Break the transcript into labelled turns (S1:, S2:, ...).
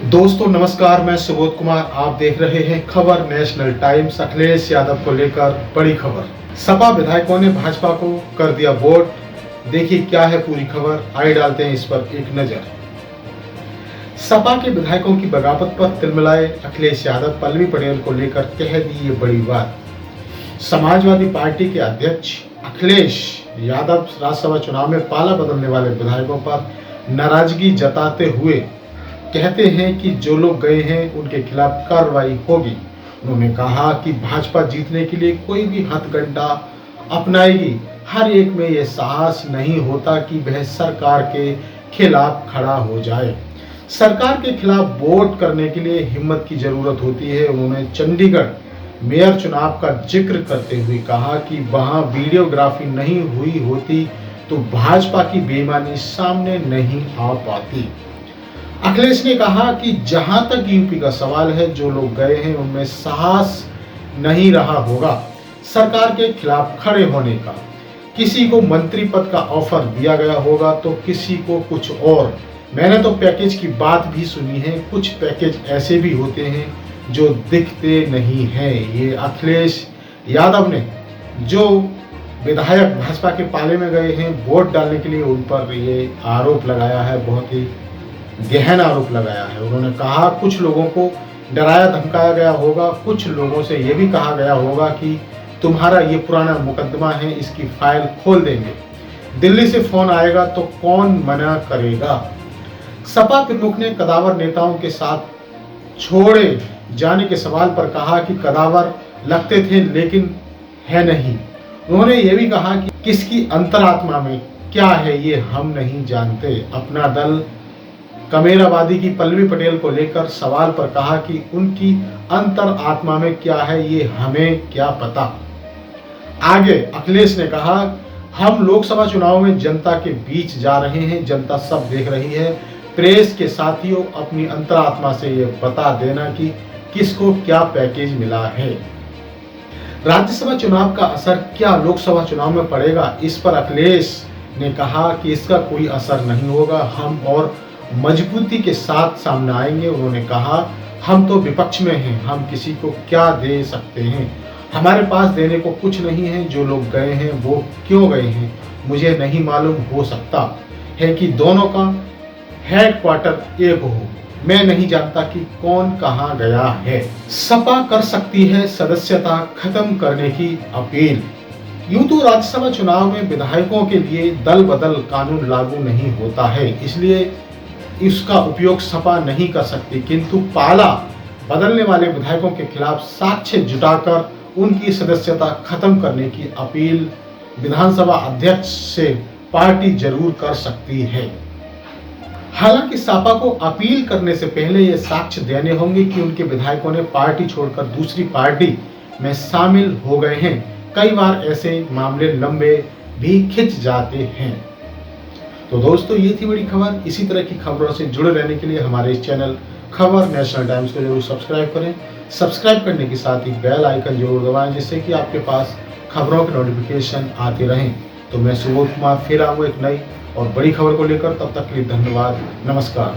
S1: दोस्तों नमस्कार, मैं सुबोध कुमार। आप देख रहे हैं खबर नेशनल टाइम्स। अखिलेश यादव को लेकर बड़ी खबर। सपा विधायकों ने भाजपा को कर दिया वोट। देखिए क्या है पूरी खबर, आइए डालते हैं इस पर एक नजर। सपा के विधायकों की बगावत पर तिलमिलाए अखिलेश यादव पल्लवी पटेल को लेकर कह दी ये बड़ी बात। समाजवादी पार्टी के अध्यक्ष अखिलेश यादव राज्यसभा चुनाव में पाला बदलने वाले विधायकों पर नाराजगी जताते हुए कहते हैं कि जो लोग गए हैं उनके खिलाफ कार्रवाई होगी। उन्होंने कहा कि भाजपा जीतने के लिए कोई भी हथकंडा अपनाएगी। हर एक में यह साहस नहीं होता कि वह सरकार के खिलाफ खड़ा हो जाए। सरकार के खिलाफ वोट करने के लिए हिम्मत की जरूरत होती है। उन्होंने चंडीगढ़ मेयर चुनाव का जिक्र करते हुए कहा कि वहां वीडियोग्राफी नहीं हुई होती तो भाजपा की बेईमानी सामने नहीं आ पाती। अखिलेश ने कहा कि जहां तक यूपी का सवाल है, जो लोग गए हैं उनमें साहस नहीं रहा होगा सरकार के खिलाफ खड़े होने का। किसी को मंत्री पद का ऑफर दिया गया होगा तो किसी को कुछ और। मैंने तो पैकेज की बात भी सुनी है। कुछ पैकेज ऐसे भी होते हैं जो दिखते नहीं हैं। ये अखिलेश यादव ने जो विधायक भाजपा के पाले में गए हैं वोट डालने के लिए, उन पर ये आरोप लगाया है, बहुत ही गहन आरोप लगाया है। उन्होंने कहा कुछ लोगों को डराया धमकाया गया होगा, कुछ लोगों से यह भी कहा गया होगा कि तुम्हारा ये पुराना मुकदमा है, इसकी फाइल खोल देंगे। दिल्ली से फोन आएगा तो कौन मना करेगा। सपा प्रमुख ने कदावर नेताओं के साथ छोड़े जाने के सवाल पर कहा कि कदावर लगते थे लेकिन है नहीं। उन्होंने ये भी कहा कि किसकी अंतरात्मा में क्या है ये हम नहीं जानते। अपना दल कमेरावादी की पल्लवी पटेल को लेकर सवाल पर कहा कि उनकी अंतर आत्मा में क्या है ये हमें क्या पता। आगे अखिलेश ने कहा हम लोकसभा चुनाव में जनता के बीच जा रहे हैं, जनता सब देख रही है। प्रेस के साथियों, अपनी अंतरात्मा से ये बता देना कि किसको क्या पैकेज मिला है। राज्यसभा चुनाव का असर क्या लोकसभा चुनाव में पड़ेगा, इस पर अखिलेश ने कहा कि इसका कोई असर नहीं होगा, हम और मजबूती के साथ सामने आएंगे। उन्होंने कहा हम तो विपक्ष में हैं, हम किसी को क्या दे सकते हैं, हमारे पास देने को कुछ नहीं है। जो लोग गए हैं वो क्यों गए हैं मुझे नहीं मालूम। हो सकता है कि दोनों का हेडक्वार्टर एक हो, मैं नहीं जानता कि कौन कहां गया है। सपा कर सकती है सदस्यता खत्म करने की अपील। यूं तो राज्यसभा चुनाव में विधायकों के लिए दल बदल कानून लागू नहीं होता है, इसलिए इसका उपयोग सपा नहीं कर सकती, किंतु पाला बदलने वाले विधायकों के खिलाफ साक्ष्य जुटाकर उनकी सदस्यता खत्म करने की अपील विधानसभा अध्यक्ष से पार्टी जरूर कर सकती है। हालांकि सपा को अपील करने से पहले ये साक्ष्य देने होंगे कि उनके विधायकों ने पार्टी छोड़कर दूसरी पार्टी में शामिल हो गए हैं। कई बार ऐसे मामले लंबे भी खिंच जाते हैं। तो दोस्तों ये थी बड़ी खबर। इसी तरह की खबरों से जुड़े रहने के लिए हमारे इस चैनल खबर नेशनल टाइम्स को जरूर सब्सक्राइब करें। सब्सक्राइब करने के साथ ही बेल आइकन जरूर दबाएं, जिससे कि आपके पास खबरों के नोटिफिकेशन आते रहें। तो मैं सुबोध कुमार फिर आऊँगा एक नई और बड़ी खबर को लेकर। तब तक के लिए धन्यवाद, नमस्कार।